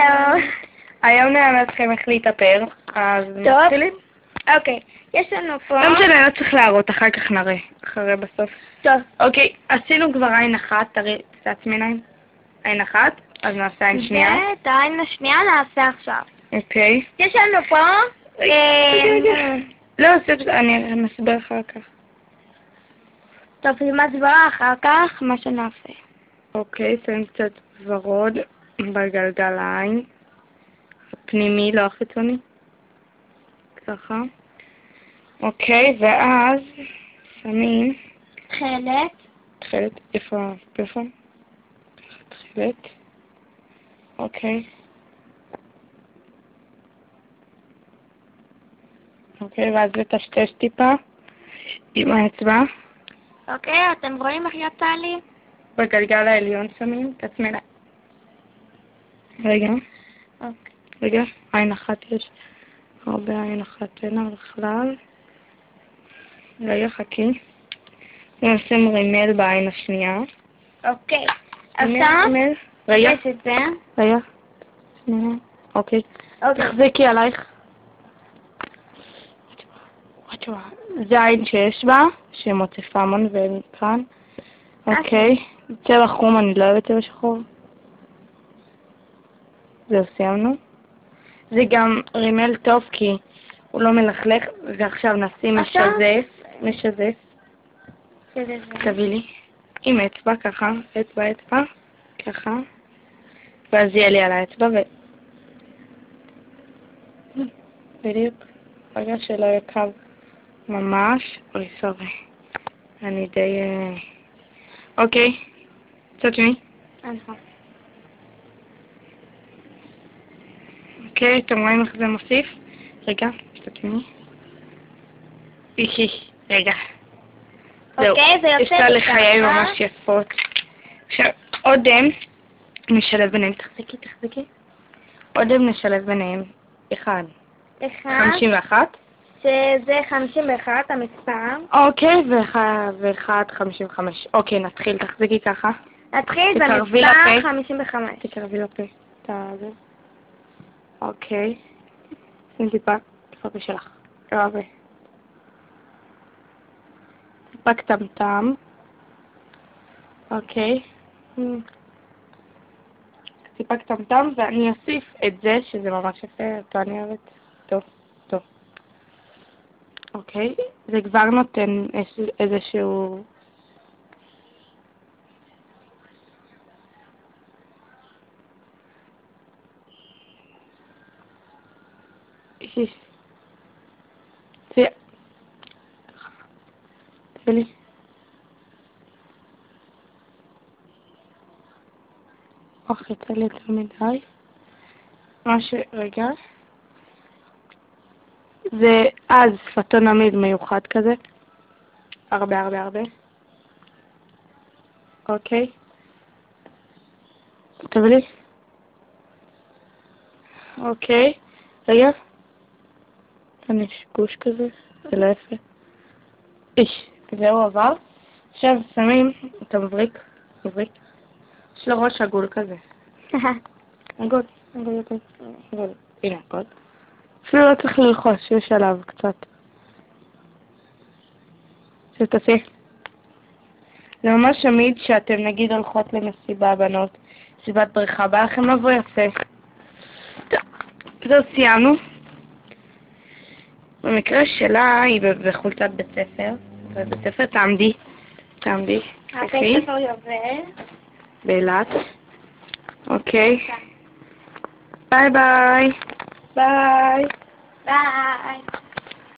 הלו. היום נלמד אתכם איך להתאפר, אז מתחילים. אוקיי, יש לנו פה... לא משנה, לא צריך להראות, אחר כך נראה, אחרי בסוף. טוב. אוקיי, עשינו כבר עין אחת, תראי, תעצמי עיניים. עין אחת, אז נעשה עין שנייה. ואת העין השנייה נעשה עכשיו. אוקיי. יש לנו פה... לא, אני אסביר אחר כך. טוב, עם הסברה אחר כך, מה שנעשה. אוקיי, שמים קצת ורוד בגלגל העין. הפנימי, לא החיצוני. ככה. אוקיי, ואז שמים... תחילת, איפה? תחילת. אוקיי. אוקיי, ואז לטשטש טיפה עם האצבע. אוקיי, אתם רואים איך יצא לי? בגלגל העליון שמים, תעצמי לה. רגע. אוקיי. רגע, עין אחת יש. הרבה עין אחת אין בכלל. רגע, חכי. נשים רימל בעין השנייה. אוקיי. עכשיו, רגע. יש את זה. רגע. אוקיי. תחזיקי עלייך. זה העין שיש בה, שמוצפה המון וכאן. אוקיי. צבע חום, אני לא אוהבת צבע שחור. זהו, סיימנו. זה גם רימל טוב כי הוא לא מלכלך, ועכשיו נשים משזף. תביא לי. עם אצבע, ככה, אצבע, ככה. ואז יהיה לי על האצבע בדיוק. רגע שלא יהיה קו ממש. אוי, סורי. אני די... אוקיי. צד שני. אוקיי, אתם רואים איך זה מוסיף? רגע, צד שני. רגע. זהו, יש לה לחיים ממש יפות. עכשיו, אודם נשלב ביניהם. תחזיקי. אודם נשלב ביניהם. 51. שזה 51, המספר. אוקיי, ו1, 55. אוקיי, נתחיל, תחזיקי ככה. נתחיל במספר 55. תקרבי לפה. אוקיי. שים טיפה בשלך. קרבי. טיפה קטמטם. אוקיי. טיפה קטמטם, ואני אוסיף את זה, שזה ממש יפה, אותו אני אוהבת. טוב. אוקיי, זה כבר נותן איזשהו... תביא לי. יצא לי יותר מדי. רגע. זה אז שפתון עמיד מיוחד כזה. הרבה. אוקיי. תביא לי. אוקיי. רגע. כאן יש גוש כזה. זה לא יפה. זהו עבר. עכשיו שמים את המבריק. יש לו ראש עגול כזה. עגול. הנה עגול. אפילו לא צריך ללחוש, יש עליו קצת. שתעשי. זה ממש עמיד שאתם נגיד הולכות למסיבה בנות, מסיבת בריכה, בא לכם לבוא יפה. זהו, סיימנו. במקרה שלה היא בחולצת בית ספר. בבית ספר תעמדי. בית ספר יובל. באילת. אוקיי. ביי. ביי.